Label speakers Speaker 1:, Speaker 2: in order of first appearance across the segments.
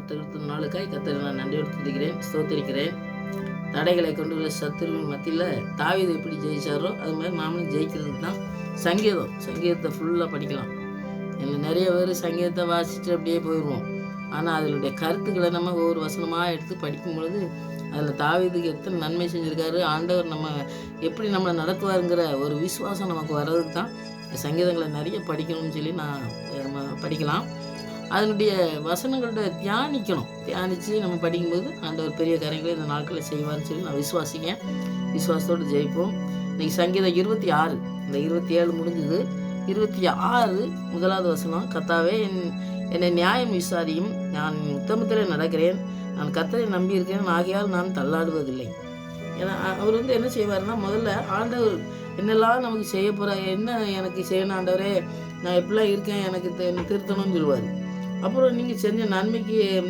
Speaker 1: கத்தெடுத்த நாளுக்காய் கத்தரை நான் நன்றி துதிக்கிறேன், ஸ்தோத்திரிக்கிறேன். தடைகளை கொண்டுள்ள சத்துருவின் மத்தியில் தாவீது எப்படி ஜெயிச்சாரோ அது மாதிரி நாமளும் ஜெயிக்கிறதுக்கு தான் சங்கீதத்தை ஃபுல்லாக படிக்கலாம். எனக்கு நிறைய பேர் சங்கீதத்தை வாசிச்சுட்டு அப்படியே போயிடுவோம். ஆனால் அதனுடைய கருத்துக்களை நம்ம ஒவ்வொரு வசனமாக எடுத்து படிக்கும் பொழுது அதில் தாவீதுக்கு எத்தனை நன்மை செஞ்சுருக்காரு, ஆண்டவர் நம்ம எப்படி நம்மளை நடத்துவாருங்கிற ஒரு விசுவாசம் நமக்கு வர்றதுக்கு தான் சங்கீதங்களை நிறைய படிக்கணும்னு சொல்லி நம்ம படிக்கலாம். அதனுடைய வசனங்கள்ட்ட தியானித்து நம்ம படிக்கும்போது ஆண்டவர் பெரிய காரியங்களை இந்த நாட்களில் செய்வார்னு சொல்லி நான் விசுவாசத்தோடு ஜெயிப்போம். இன்றைக்கி சங்கீதம் 26, இந்த 27 முடிஞ்சது. 26 முதலாவது வசனம், கர்த்தாவே என்னை நியாயம் விசாரியும், நான் உத்தமத்தில் நடக்கிறேன், நான் கர்த்தரை நம்பியிருக்கிறேன், ஆகையால் நான் தள்ளாடுவதில்லை. ஏன்னா அவர் என்ன செய்வார்னா, முதல்ல ஆண்டவர் என்னெல்லாம் நமக்கு செய்ய போகிறார், என்ன எனக்கு செய்யணும் ஆண்டவரே, நான் எப்படிலாம் இருக்கேன், எனக்கு திருத்தணும்னு சொல்லுவார். அப்புறம் நீங்கள் செஞ்ச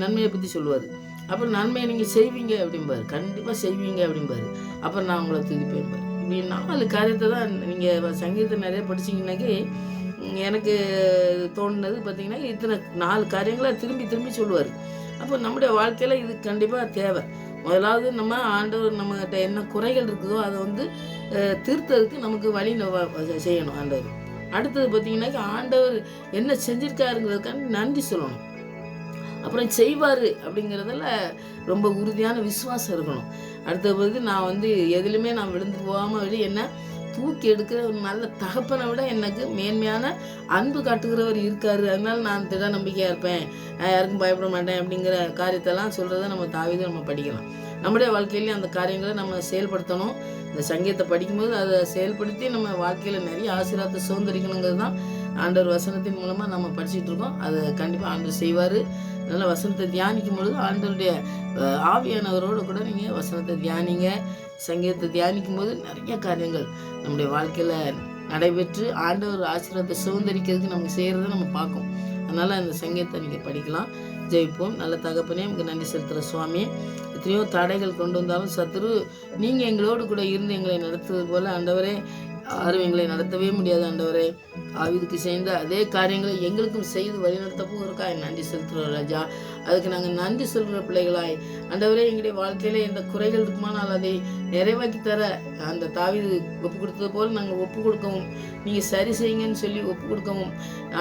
Speaker 1: நன்மையை பற்றி சொல்லுவார். அப்புறம் நன்மையை நீங்கள் செய்வீங்க அப்படிம்பார், கண்டிப்பாக செய்வீங்க அப்படிம்பார். அப்புறம் நான் உங்களை துதிப்பேன்பார். இப்படி 4 காரியத்தை தான் நீங்கள் சங்கீதத்தை நிறைய படிச்சிங்கன்னாக்கி எனக்கு தோணுனது பார்த்திங்கன்னா, இத்தனை 4 காரியங்களை திரும்பி சொல்லுவார். அப்போ நம்முடைய வாழ்க்கையில் இது கண்டிப்பாக தேவை. முதலாவது நம்ம ஆண்டவர் நம்மகிட்ட என்ன குறைகள் இருக்குதோ அதை திருத்ததுக்கு நமக்கு வழி செய்யணும் ஆண்டவர். அடுத்தது பார்த்திங்கன்னாக்கி ஆண்டவர் என்ன செஞ்சுருக்காருங்கிறதுக்காக நன்றி சொல்லணும். அப்புறம் செய்வார் அப்படிங்கிறதுல ரொம்ப உறுதியான விசுவாசம் இருக்கணும். அடுத்தது நான் எதுலையுமே நான் விழுந்து போகாமல் என்ன தூக்கி எடுக்கிற ஒரு நல்ல தகப்பனை விட எனக்கு மேன்மையான அன்பு காட்டுகிறவர் இருக்கார், அதனால நான் திட நம்பிக்கையாக இருப்பேன், நான் யாருக்கும் பயப்பட மாட்டேன் அப்படிங்கிற காரியத்தெல்லாம் சொல்கிறத நம்ம தாவீது நம்ம படிக்கலாம். நம்முடைய வாழ்க்கையிலேயே அந்த காரியங்களை நம்ம செயல்படுத்தணும். இந்த சங்கீதத்தை படிக்கும்போது அதை செயல்படுத்தி நம்ம வாழ்க்கையில் நிறைய ஆசீர்வாதத்தை சுதந்திரிக்கணுங்கிறது தான் ஆண்டவர் வசனத்தின் மூலமாக நம்ம படிச்சுட்டு இருக்கோம். அதை கண்டிப்பாக ஆண்டவர் செய்வார். நல்ல வசனத்தை தியானிக்கும் பொழுது ஆண்டவருடைய ஆவியானவரோடு கூட நீங்கள் வசனத்தை தியானிங்க. சங்கீதத்தை தியானிக்கும் போது நிறைய காரியங்கள் நம்முடைய வாழ்க்கையில் நடைபெற்று ஆண்டவர் ஆசீர்வாதத்தை சுதந்திரிக்கிறதுக்கு நமக்கு செய்கிறத நம்ம பார்க்கும். அதனால் அந்த சங்கீதத்தை நீங்கள் படிக்கலாம். ஜெயிப்போம். நல்ல தகப்பனே, நமக்கு நன்றி செலுத்துகிற சுவாமி. எத்தனையோ தடைகள் கொண்டு வந்தாலும் சத்துரு நீங்கள் எங்களோடு கூட இருந்து எங்களை நடத்துவது போல் ஆண்டவரே யாரும் எங்களை நடத்தவே முடியாது ஆண்டவரே. ஆவிதுக்கு செய்த அதே காரியங்களை எங்களுக்கும் செய்து வழிநடத்தப்போ இருக்கா நன்றி செலுத்துகிறோம் ராஜா. அதுக்கு நாங்கள் நன்றி சொல்கிற பிள்ளைகளாய் ஆண்டவரே, எங்களுடைய வாழ்க்கையில் எந்த குறைகள் இருக்குமானால் அதை நிறைவாக்கி தர அந்த தாவீது ஒப்பு கொடுத்தது போல் நாங்கள் ஒப்பு கொடுக்கவும், நீங்கள் சரி செய்யுங்கன்னு சொல்லி ஒப்பு கொடுக்கவும்,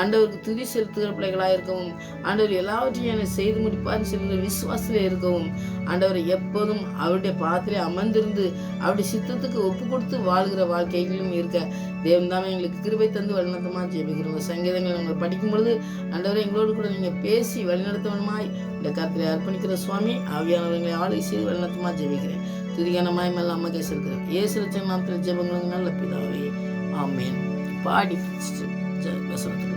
Speaker 1: ஆண்டவருக்கு துதி செலுத்துகிற பிள்ளைகளாக இருக்கவும், ஆண்டவர் எல்லாவற்றையும் எனக்கு செய்து முடிப்பார்னு சொல்கிற விசுவாசத்தில் இருக்கவும், ஆண்டவரை எப்போதும் அவருடைய பாத்திரை அமர்ந்திருந்து அவருடைய சித்தத்துக்கு ஒப்பு கொடுத்து வாழ்கிற வாழ்க்கைகளும் இருக்க தேவன் தாமே எங்களுக்கு கிருபை தந்து வழிநடத்தமாக ஜெபிக்கிறோம். சங்கீதங்கள் நாங்கள் படிக்கும் பொழுது ஆண்டவரை எங்களோடு கூட நீங்கள் பேசி வழிநடத்தவனுமாய் இந்த கர்த்தரை அர்ப்பணிக்கிற சுவாமி. ஆவியானவர்களை ஆளுகை செய்து வழிநடத்தமாக ஜெபிக்கிறேன். துதிகானமாய் மேல அம்மா கேசிருக்கிறேன். ஏசு ரட்சகர் நாமத்தில் ஜெபங்களுக்கு நல்ல பிதாவே, ஆமென். பாடி வசனத்தில்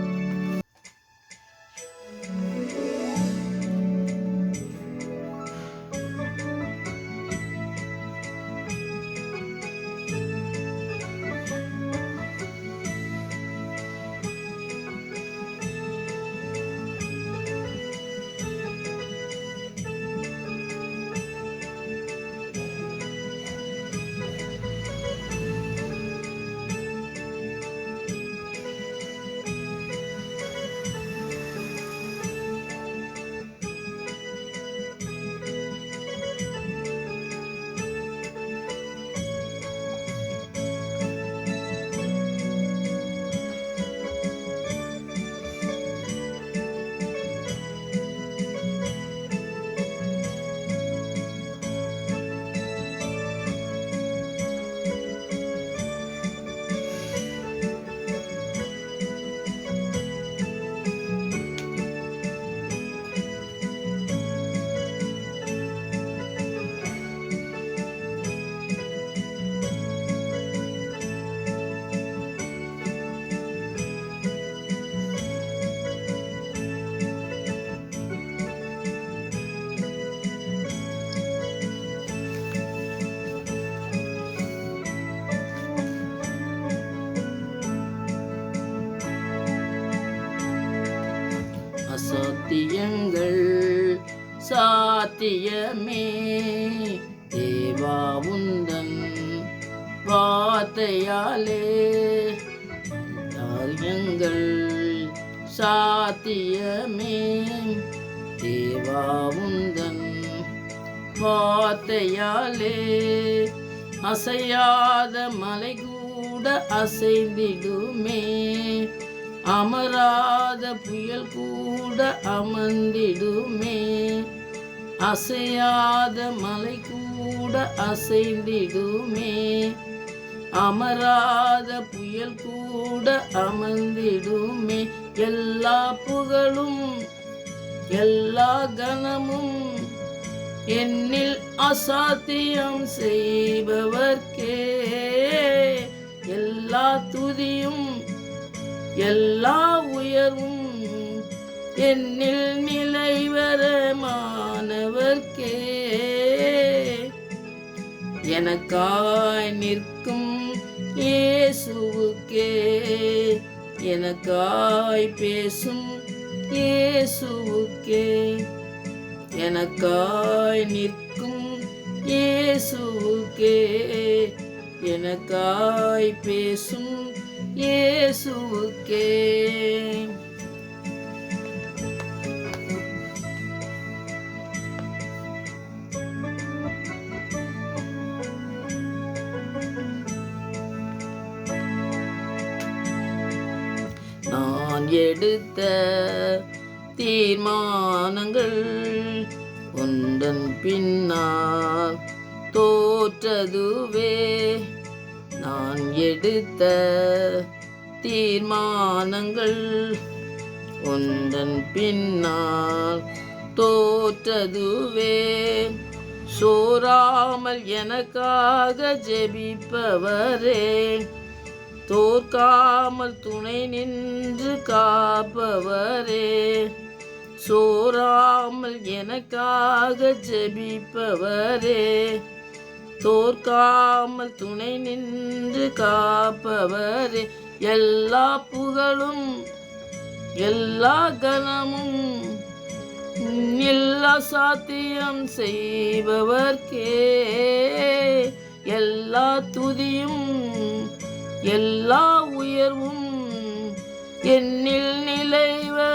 Speaker 1: அசாத்தியங்கள் சாத்தியமே தேவா உந்தன் வார்த்தையாலே, காரியங்கள் சாத்தியமே தேவா உந்தன் வார்த்தையாலே அசையாத மலை கூட அசைந்திடுமே, அமராத புயல் கூட அமர்ந்திடுமே, அசையாத மலை கூட அசைந்திடுமே, அமராத புயல் கூட அமர்ந்திடுமே. எல்லா புகழும் எல்லா கனமும் என்னில் அசாத்தியம் செய்பவர்க்கே, எல்லா துதியும் எல்லா உயர்வும் என்னில் நிலைவரமானவர்க்கே. எனக்காய் நிற்கும் இயேசுவுக்கே, எனக்காய் பேசும் இயேசுவுக்கே, எனக்காய் நிற்கும் இயேசுவுக்கே, எனக்காய் பேசும் இயேசுவுக்கே. நான் எடுத்த தீர்மானங்கள் உந்தன் பின்னால் தோற்றதுவே, நான் எடுத்த தீர்மானங்கள் உந்தன் பின்னால் தோற்றதுவே. சோராமல் எனக்காக ஜெபிப்பவரே, தோற்காமல் துணை நின்று காப்பவரே, சோராமல் எனக்காக ஜெபிப்பவரே, தோற்காமல் துணை நின்று காப்பவரே. எல்லா புகழும் எல்லா கனமும் எல்லா சாத்தியம் செய்பவர்க்கே, எல்லா துதியும் எல்லா உயர்வும் என்னில் நிலைவரமானவர்க்கே.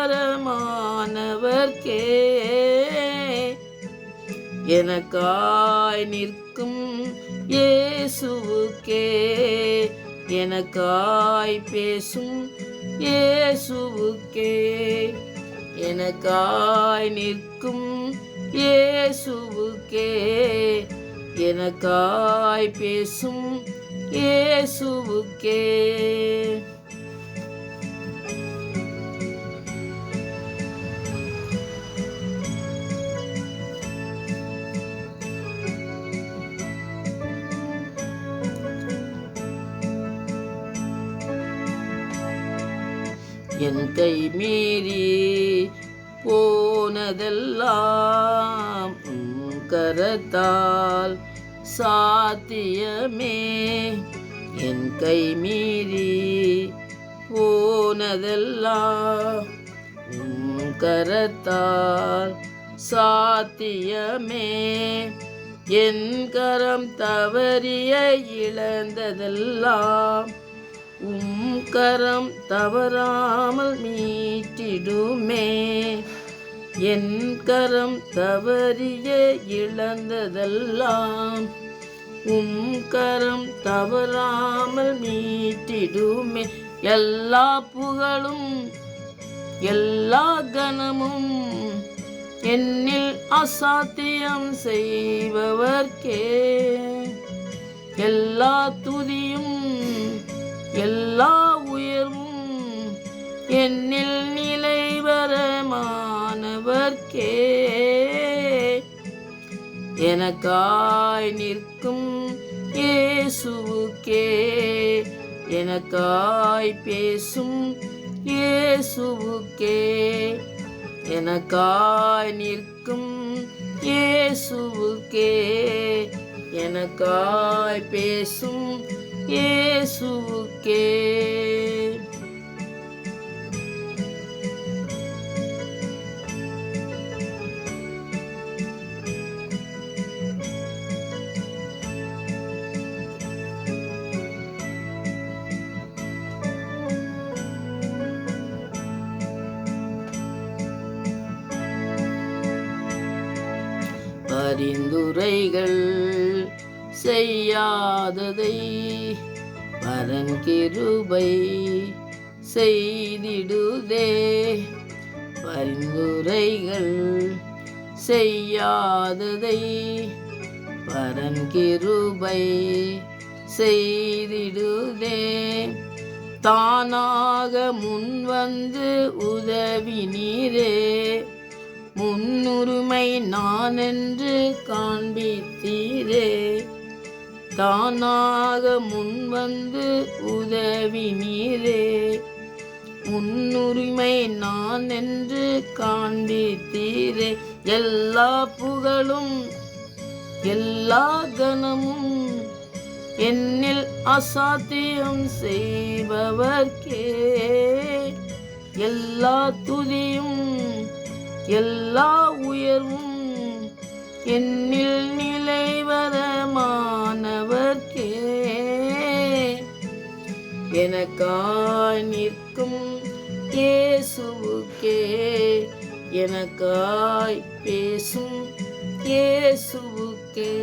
Speaker 1: எனக்காய் நிற்கும் இயேசுவுக்கே, எனக்காய் பேசும் இயேசுவுக்கே, எனக்காய் நிற்கும் இயேசுவுக்கே, எனக்காய் பேசும் இயேசுவுக்கே. என் கை மீறி போனதெல்லாம் கரத்தால் சாத்தியமே, என் கை மீறி போனதெல்லாம் கரத்தால் சாத்தியமே. என் கரம் தவறிய இழந்ததெல்லாம் கரம் தவறாமல் மீட்டிடுமே, என் கரம் தவறிய இழந்ததெல்லாம் கரம் தவறாமல் மீட்டிடுமே. எல்லா புகழும் எல்லா கனமும் என்னில் அசாத்தியம் செய்பவர்க்கே, எல்லா துதியும் எல்லா உயர்வும் என்னில் நிலைவரமானவர்க்கே. எனக்காய் நிற்கும் இயேசுவுக்கே, எனக்காய் பேசும் இயேசுவுக்கே, எனக்காய் நிற்கும் இயேசுவுக்கே, எனக்காய் பேசும் இயேசுவுக்கே. பரிந்துரைகள் செய்யாததை பரன் கிருபை செய்திடுதே. பரிந்துரைகள் செய்யாததை பரன் கிருபை செய்திடுதே. தானாக முன்வந்து உதவி நீரே, முன்னுரிமை நான் என்று காண்பித்தீரே. தானாக முன்வந்து உதவி நீரே, முன்னுரிமை நான் என்று காண்பித்தீரே. எல்லா புகழும் எல்லா கனமும் என்னில் அசாத்தியம் செய்பவர்க்கே. எல்லா துதியும் எல்லா உயர்வும் என்னில் நிலைவரமானவர்க்கே. எனக்காய் நிற்கும் இயேசுவுக்கே, எனக்காய் பேசும் இயேசுவுக்கே,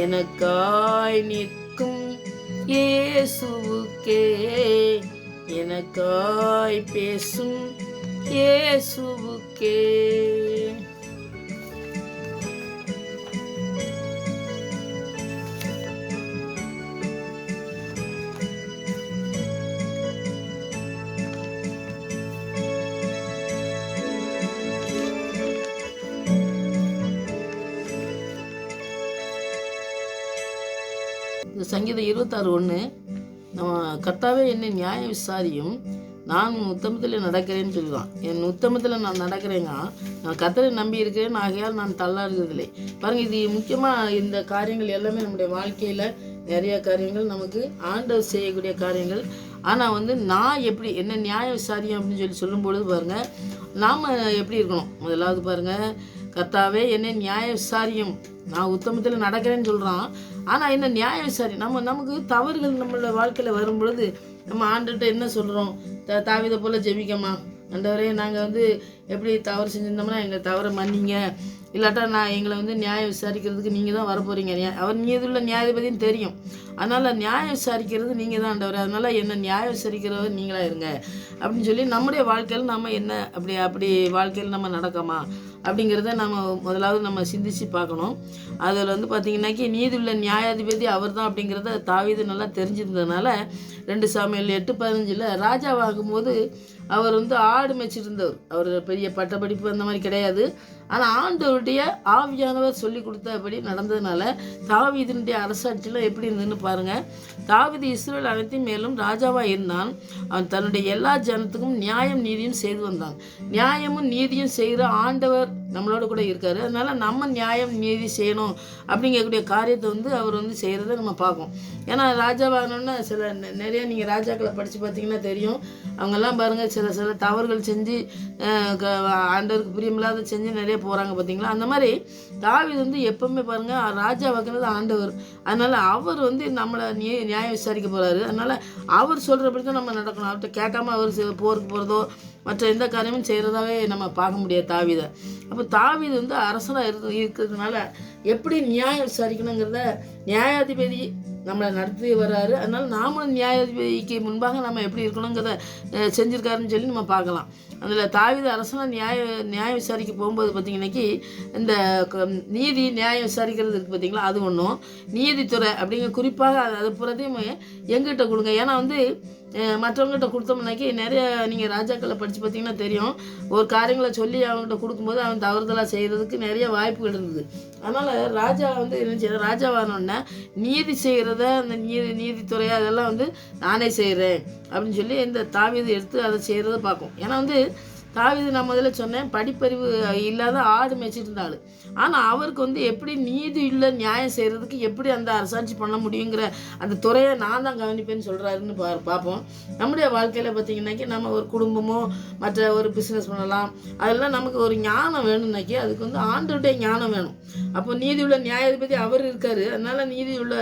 Speaker 1: எனக்காய் நிற்கும் இயேசுவுக்கே, எனக்காய் பேசும் இயேசுவுக்கே. இந்த சங்கீதம் 26:1 நம்ம கர்த்தாவே என்னை நியாய விசாரியும், நான் உத்தமத்தில் நடக்கிறேன்னு சொல்லுவான். என் உத்தமத்தில் நான் நடக்கிறேங்க, நான் கர்த்தரை நம்பி இருக்கிறேன், ஆகையால் நான் தள்ளாடுறதில்லை. பாருங்கள், இது முக்கியமாக இந்த காரியங்கள் எல்லாமே நம்முடைய வாழ்க்கையில் நிறைய காரியங்கள் நமக்கு ஆண்டவர் செய்யக்கூடிய காரியங்கள். ஆனால் நான் எப்படி என்ன நியாய விசாரியும் அப்படின்னு சொல்லும்பொழுது பாருங்கள், நாம் எப்படி இருக்கணும். முதலாவது பாருங்கள், கர்த்தாவே என்னை நியாய விசாரியும், நான் உத்தமத்தில் நடக்கிறேன்னு சொல்கிறான். ஆனால் என்ன நியாய விசாரி, நமக்கு தவறுகள் நம்மளோட வாழ்க்கையில் வரும் பொழுது நம்ம ஆண்டுகிட்ட என்ன சொல்கிறோம்? தாவீதை போல் ஜெபிக்கமா, ஆண்டவரே நாங்கள் எப்படி தவறு செஞ்சுருந்தோம்னா எங்கள் தவறை மன்னிங்க, இல்லாட்டா எங்களை நியாய விசாரிக்கிறதுக்கு நீங்கள் தான் வரப்போகிறீங்க. அவர் நீதியுள்ள நியாயாதிபதினு தெரியும், அதனால் நியாயம் விசாரிக்கிறது நீங்கள் தான் ஆண்டவர், அதனால் என்ன நியாயம் விசாரிக்கிறவர் நீங்களாக இருங்க அப்படின்னு சொல்லி நம்முடைய வாழ்க்கையில் நம்ம என்ன அப்படி வாழ்க்கையில் நம்ம நடக்கமா அப்படிங்கிறத நம்ம முதலாவது நம்ம சிந்தித்து பார்க்கணும். அதில் பார்த்திங்கன்னாக்கி நீதியுள்ள நியாயாதிபதி அவர் தான் அப்படிங்கிறத தாவீது நல்லா தெரிஞ்சிருந்ததுனால 2 சாமுவேல் 8:15 ராஜாவாகும்போது அவர் ஆடு மேய்ச்சிட்டு இருந்தவர். அவர் பெரிய பட்டப்படிப்பு அந்த மாதிரி கிடையாது. ஆனால் ஆண்டவருடைய ஆவியானவர் சொல்லி கொடுத்தபடி நடந்ததுனால தாவீதினுடைய அரசாட்சியில் எப்படி இருந்ததுன்னு பாருங்கள். தாவீது இஸ்ரவேல் அனைத்தையும் மேலும் ராஜாவாக இருந்தான். அவன் தன்னுடைய எல்லா ஜனத்துக்கும் நியாயம் நீதியும் செய்து வந்தான். நியாயமும் நீதியும் செய்கிற ஆண்டவர் நம்மளோட கூட இருக்கார். அதனால் நம்ம நியாயம் நீதி செய்யணும் அப்படிங்கக்கூடிய காரியத்தை அவர் செய்கிறத நம்ம பார்ப்போம். ஏன்னா ராஜாவாகணுன்னா நிறைய நீங்கள் ராஜாக்களை படித்து பார்த்தீங்கன்னா தெரியும். அவங்கெல்லாம் பாருங்கள், சில தவறுகள் செஞ்சு ஆண்டவருக்கு பிரியமில்லாத செஞ்சு நிறைய போகிறாங்க பார்த்தீங்களா. அந்த மாதிரி தாவீது எப்பவுமே பாருங்கள், ராஜா வாக்குனது ஆண்டவர். அதனால் அவர் நம்மளை நியாயம் விசாரிக்க போகிறாரு. அதனால் அவர் சொல்கிறபடி தான் நம்ம நடக்கணும். அவர்கிட்ட கேட்காம அவர் போருக்கு போகிறதோ மற்ற எந்த காரியமும் செய்கிறதாவே நம்ம பார்க்க முடியாது தாவீதை. அப்போ தாவீது அரசனாக இருக்கிறதுனால எப்படி நியாயம் விசாரிக்கணுங்கிறத நியாயாதிபதி நம்மளை நடத்தி வர்றாரு. அதனால் நாமளும் நியாயாதிபதிக்கு முன்பாக நம்ம எப்படி இருக்கணுங்கிறத செஞ்சுருக்காருன்னு சொல்லி நம்ம பார்க்கலாம். அதில் தாவீது அரசனாக நியாயம் விசாரிக்க போகும்போது பார்த்திங்கன்னாக்கி இந்த நீதி நியாயம் விசாரிக்கிறது இருக்குது பார்த்திங்களா, அது ஒன்றும். நீதித்துறை அப்படிங்கிற குறிப்பாக அது புறத்தையும் எங்கிட்ட கொடுங்க. ஏன்னா மற்றவங்ககிட்ட கொடுத்தோம்னாக்கி நிறைய நீங்கள் ராஜாக்களை படித்து பார்த்தீங்கன்னா தெரியும், ஒரு காரியங்களை சொல்லி அவங்ககிட்ட கொடுக்கும்போது அவன் தவறுதலாக செய்கிறதுக்கு நிறைய வாய்ப்புகள் இருந்தது. அதனால் ராஜா என்ன செய்ய, ராஜாவானோடனே நீதி செய்கிறத அந்த நீதித்துறை அதெல்லாம் நானே செய்கிறேன் அப்படின்னு சொல்லி இந்த தாவீது எடுத்து அதை செய்கிறத பார்க்கும். ஏன்னா தாவீது நான் முதல்ல சொன்னேன், படிப்பறிவு இல்லாத ஆடு மேய்ச்சிட்டு இருந்தாள். ஆனால் அவருக்கு எப்படி நீதி இல்லை நியாயம் செய்கிறதுக்கு எப்படி அந்த அரசாட்சி பண்ண முடியுங்கிற அந்த துறையை நான் தான் கவனிப்பேன்னு சொல்கிறாருன்னு பார்ப்போம். நம்முடைய வாழ்க்கையில் பார்த்திங்கனாக்கி நம்ம ஒரு குடும்பமோ மற்ற ஒரு பிஸ்னஸ் பண்ணலாம், அதெல்லாம் நமக்கு ஒரு ஞானம் வேணும்னாக்கி அதுக்கு ஆண்டவருடைய ஞானம் வேணும். அப்போ நீதி உள்ள நியாயாதிபதி அவர் இருக்கார். அதனால் நீதி உள்ள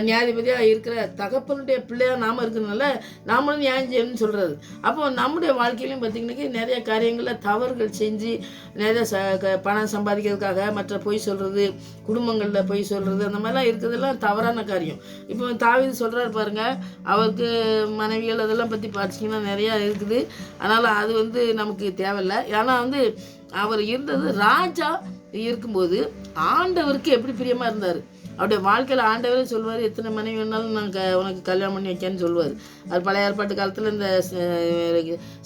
Speaker 1: நியாயாதிபதியாக இருக்கிற தகப்பனுடைய பிள்ளையாக நாம் இருக்கிறதுனால நாமளும் நியாயம் செய்யணும்னு சொல்கிறது. அப்போ நம்முடைய வாழ்க்கையிலையும் பார்த்திங்கனாக்கி நிறைய காரியங்களில் தவறுகள் செஞ்சு நிறைய பணம் சம்பாதிக்கிறதுக்காக மற்ற பொய் சொல்கிறது, குடும்பங்களில் பொய் சொல்கிறது, அந்த மாதிரிலாம் இருக்கிறதெல்லாம் தவறான காரியம். இப்போ தாவீது சொல்கிறாரு பாருங்கள், அவருக்கு மனைவிகள் அதெல்லாம் பற்றி படிச்சிங்கன்னா நிறையா இருக்குது. அதனால் அது நமக்கு தேவையில்லை. ஏன்னா அவர் இருந்தது ராஜா இருக்கும்போது ஆண்டவருக்கு எப்படி பிரியமாக இருந்தார். அவருடைய வாழ்க்கையில் ஆண்டவரே சொல்லுவார், எத்தனை மனைவி வேணாலும் நான் உனக்கு கல்யாணம் பண்ணி வைக்கேன்னு சொல்லுவார். அது பழைய ஏற்பாட்டு காலத்தில் இந்த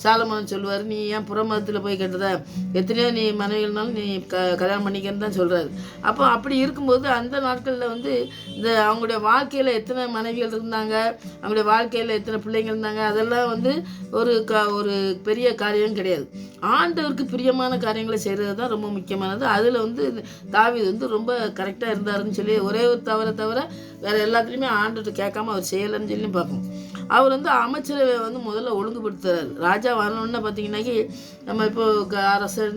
Speaker 1: சாலமோன் சொல்லுவார், நீ ஏன் புறமதத்தில் போய் கட்டுத, எத்தனையோ நீ மனைவிகள்னாலும் நீ கல்யாணம் பண்ணிக்கன்னு தான் சொல்கிறாரு. அப்போ அப்படி இருக்கும்போது அந்த நாட்களில் இந்த அவங்களுடைய வாழ்க்கையில் எத்தனை மனைவிகள் இருந்தாங்க, அவங்களுடைய வாழ்க்கையில் எத்தனை பிள்ளைங்கள் இருந்தாங்க, அதெல்லாம் ஒரு பெரிய காரியம் கிடையாது. ஆண்டவருக்கு பிரியமான காரியங்களை செய்கிறது தான் ரொம்ப முக்கியமானது. அதில் தாவீது ரொம்ப கரெக்டாக இருந்தாருன்னு சொல்லி ஒரே ஒரு தவிர வேறு எல்லாத்துலேயுமே ஆண்டவர்கிட்ட கேட்காம அவர் செய்யலைன்னு சொல்லி பார்க்கணும். அவர் அமைச்சரவை முதல்ல ஒழுங்குபடுத்துறாரு. ராஜா வரணுன்னு பார்த்தீங்கன்னாக்கி நம்ம இப்போ அரசரை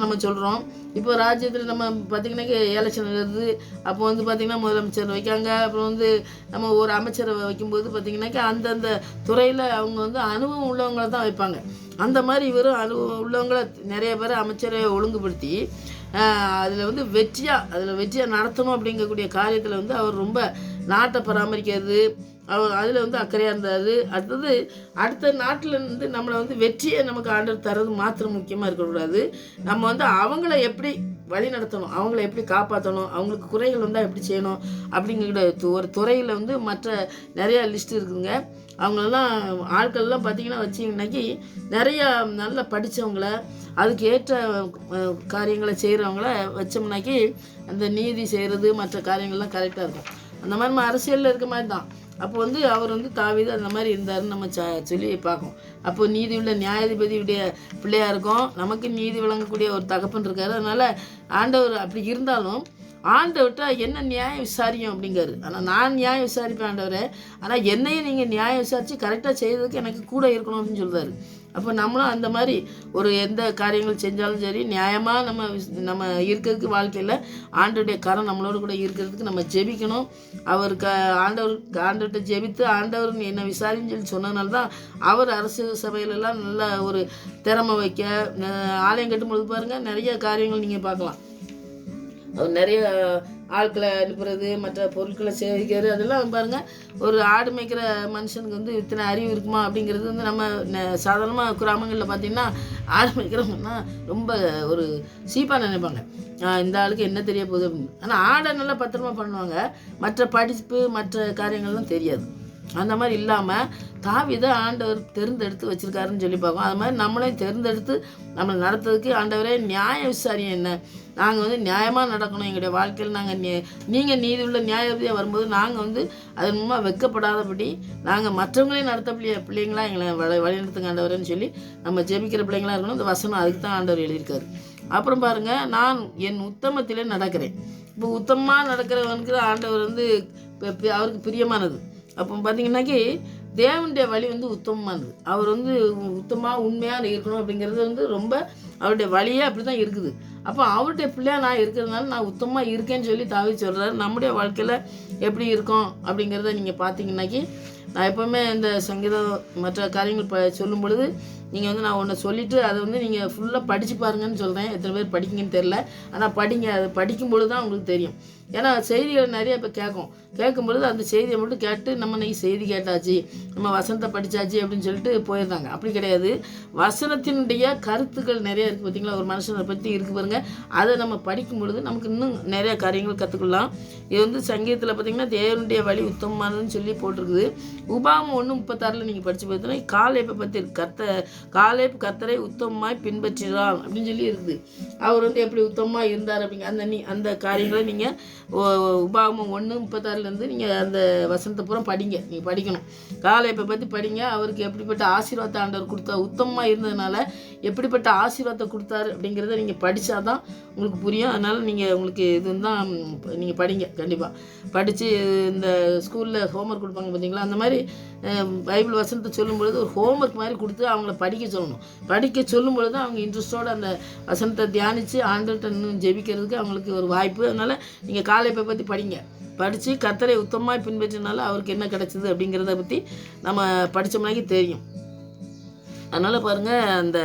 Speaker 1: நம்ம சொல்கிறோம். இப்போ ராஜ்யத்தில் நம்ம பார்த்திங்கனாக்கி எலெக்ஷன் வருது. அப்போ பார்த்திங்கன்னா முதலமைச்சர் வைக்காங்க. அப்புறம் நம்ம ஒரு அமைச்சரை வைக்கும்போது பார்த்திங்கனாக்கி அந்தந்த துறையில் அவங்க அனுபவம் உள்ளவங்களை தான் வைப்பாங்க. அந்த மாதிரி இவரும் அனுபவம் உள்ளவங்களை நிறைய பேரை அமைச்சரை ஒழுங்குபடுத்தி அதில் வெற்றியாக நடத்தணும் அப்படிங்கக்கூடிய காரியத்தில் அவர் ரொம்ப நாட்டை பராமரிக்கிறது, அவர் அதில் அக்கறையாக இருந்தார். அடுத்த நாட்டில் நம்மளை வெற்றியை நமக்கு ஆண்டவர் தர்றது மாத்திரம் முக்கியமாக இருக்கக்கூடாது. நம்ம அவங்கள எப்படி வழி நடத்தணும், அவங்கள எப்படி காப்பாற்றணும், அவங்களுக்கு குறைகள் வந்தால் எப்படி செய்யணும் அப்படிங்கிற ஒரு துறையில் மற்ற நிறையா லிஸ்ட் இருக்குதுங்க. அவங்களெல்லாம் ஆட்கள்லாம் பார்த்திங்கன்னா வச்சிங்கன்னாக்கி நிறையா நல்லா படித்தவங்கள, அதுக்கு ஏற்ற காரியங்களை செய்கிறவங்கள வச்சோம்னாக்கி அந்த நீதி செய்கிறது மற்ற காரியங்கள்லாம் கரெக்டாக இருக்கும். அந்த மாதிரி நம்ம அரசியலில் இருக்க மாதிரி தான். அப்போ அவர் தாவீது அந்த மாதிரி இருந்தாருன்னு நம்ம சொல்லி பார்க்கணும். அப்போ நீதி உள்ள நியாயாதிபதியுடைய பிள்ளையாக இருக்கும், நமக்கு நீதி வழங்கக்கூடிய ஒரு தகப்பன் இருக்கார். அதனால் ஆண்டவர் அப்படி இருந்தாலும் ஆண்டவர்கிட்ட என்ன நியாயம் விசாரியும் அப்படிங்காரு. ஆனால் நான் நியாயம் விசாரிப்பேன் ஆண்டவரே, ஆனால் என்னையும் நீங்கள் நியாயம் விசாரித்து கரெக்டாக செய்கிறதுக்கு எனக்கு கூட இருக்கணும் அப்படின்னு சொல்கிறாரு. அப்போ நம்மளும் அந்த மாதிரி எந்த காரியங்கள் செஞ்சாலும் சரி நியாயமாக நம்ம இருக்கிறதுக்கு வாழ்க்கையில் ஆண்டவருடைய கரம் நம்மளோட கூட இருக்கிறதுக்கு நம்ம ஜெபிக்கணும். ஆண்டவர்கிட்ட ஜெபித்து ஆண்டவர் என்னை விசாரின்னு சொல்லி சொன்னதுனால தான் அவர் அரசு சபையிலெல்லாம் நல்ல ஒரு திறமை வைக்க ஆலயம் கட்டும்பொழுது பாருங்கள் நிறைய காரியங்கள் நீங்கள் பார்க்கலாம். அவர் நிறைய ஆட்களை அனுப்புறது, மற்ற பொருட்களை சேகரிக்கிறது, அதெல்லாம் பாருங்கள். ஒரு ஆடு மேய்க்கிற மனுஷனுக்கு இத்தனை அறிவு இருக்குமா அப்படிங்கிறது நம்ம சாதாரணமாக கிராமங்களில் பார்த்திங்கன்னா ஆடு மேய்க்கிறவங்கன்னா ரொம்ப ஒரு சீப்பாக நினைப்பாங்க, இந்த ஆளுக்கு என்ன தெரிய போகுது அப்படின்னு. ஆனால் ஆடை நல்லா பத்திரமா பண்ணுவாங்க, மற்ற படிப்பு மற்ற காரியங்கள்லாம் தெரியாது. அந்த மாதிரி இல்லாமல் தாவீதை ஆண்டவர் தேர்ந்தெடுத்து வச்சுருக்காருன்னு சொல்லி பார்ப்போம். அது மாதிரி நம்மளையும் தேர்ந்தெடுத்து நம்மளை நடத்துறதுக்கு ஆண்டவரே நியாய விசாரியம் என்ன, நாங்கள் நியாயமாக நடக்கணும் எங்களுடைய வாழ்க்கையில். நீங்கள் நீதி உள்ள நியாயபதியாக வரும்போது நாங்கள் அதன் மூலமாக வெட்கப்படாதபடி நாங்கள் மற்றவங்களையும் நடத்த பிள்ளைங்களாம் எங்களை வழிநடத்துங்க ஆண்டவரேன்னு சொல்லி நம்ம ஜெபிக்கிற பிள்ளைங்களாக இருக்கணும். இந்த வசனம் அதுக்கு தான் ஆண்டவர் எழுதியிருக்காரு. அப்புறம் பாருங்கள், நான் என் உத்தமத்திலே நடக்கிறேன். இப்போ உத்தமமாக நடக்கிறவனுக்கு ஆண்டவர் அவருக்கு பிரியமானது. அப்போ பார்த்தீங்கன்னாக்கி தேவனுடைய வழி உத்தமமானது. அவர் உத்தமமாக உண்மையாக இருக்கணும் அப்படிங்கிறது ரொம்ப அவருடைய வழியே அப்படி தான் இருக்குது. அப்போ அவருடைய பிள்ளையாக நான் இருக்கிறதுனால நான் உத்தமமாக இருக்கேன்னு சொல்லி தாவீது சொல்கிறாரு. நம்முடைய வாழ்க்கையில் எப்படி இருக்கோம் அப்படிங்கிறத நீங்கள் பார்த்தீங்கன்னாக்கி, நான் எப்போவுமே இந்த சங்கீதம் மற்ற காரியங்கள் சொல்லும் பொழுது நீங்கள் நான் ஒன்று சொல்லிவிட்டு அதை நீங்கள் ஃபுல்லாக படித்து பாருங்கன்னு சொல்கிறேன். எத்தனை பேர் படிக்கிங்கன்னு தெரில, ஆனால் படிங்க. அது படிக்கும்பொழுது தான் உங்களுக்கு தெரியும். ஏன்னா செய்திகளை நிறைய இப்போ கேட்கும்பொழுது அந்த செய்தியை மட்டும் கேட்டு நம்ம இன்றைக்கி செய்தி கேட்டாச்சு, நம்ம வசனத்தை படித்தாச்சு அப்படின்னு சொல்லிட்டு போயிருந்தாங்க. அப்படி கிடையாது. வசனத்தினுடைய கருத்துக்கள் நிறைய இருக்குது பார்த்திங்களா, ஒரு மனுஷனை பற்றி இருக்குது பாருங்கள். அதை நம்ம படிக்கும் பொழுது நமக்கு இன்னும் நிறைய காரியங்கள் கற்றுக்கலாம். இது சங்கீதத்தில் பார்த்திங்கன்னா தேவனுடைய வழி உத்தமமானதுன்னு சொல்லி போட்டிருக்குது. உபாகம் 1:36 நீங்கள் படித்து பார்த்தீங்கன்னா காலேப்பை பற்றி காலேப் கர்த்தரை உத்தமமாய் பின்பற்றினான் அப்படின்னு சொல்லி இருக்குது. அவர் எப்படி உத்தமமாக இருந்தார் அப்படிங்க அந்த காரியங்களை நீங்கள் உபாகமம் 1:36 நீங்கள் அந்த வசனத்தை பூரா படிங்க. நீங்கள் படிக்கணும். காலேப்பை பற்றி படிங்க. அவருக்கு எப்படிப்பட்ட ஆசீர்வாதத்தை ஆண்டவர் கொடுத்தார், உத்தமமாக இருந்ததுனால எப்படிப்பட்ட ஆசீர்வாதத்தை கொடுத்தாரு அப்படிங்கிறத நீங்கள் படித்தா தான் உங்களுக்கு புரியும். அதனால் உங்களுக்கு தான் நீங்கள் படிங்க. கண்டிப்பாக படித்து இந்த ஸ்கூலில் ஹோம்ஒர்க் கொடுப்பாங்க பார்த்தீங்களா, அந்த மாதிரி பைபிள் வசனத்தை சொல்லும்பொழுது ஒரு ஹோம்ஒர்க் மாதிரி கொடுத்து அவங்கள படிக்க சொல்லணும். படிக்க சொல்லும் பொழுது அவங்க இன்ட்ரெஸ்டோடு அந்த வசனத்தை தியானித்து ஆண்டவர்கிட்ட இன்னும் ஜெபிக்கிறதுக்கு அவங்களுக்கு ஒரு வாய்ப்பு. அதனால் நீங்கள் காலேப்பை பற்றி படிங்க. படித்து கர்த்தரை உத்தமமாய் பின்பற்றினால அவருக்கு என்ன கிடச்சிது அப்படிங்கிறத பற்றி நம்ம படித்தோம்னாக்கி தெரியும். அதனால் பாருங்கள், அந்த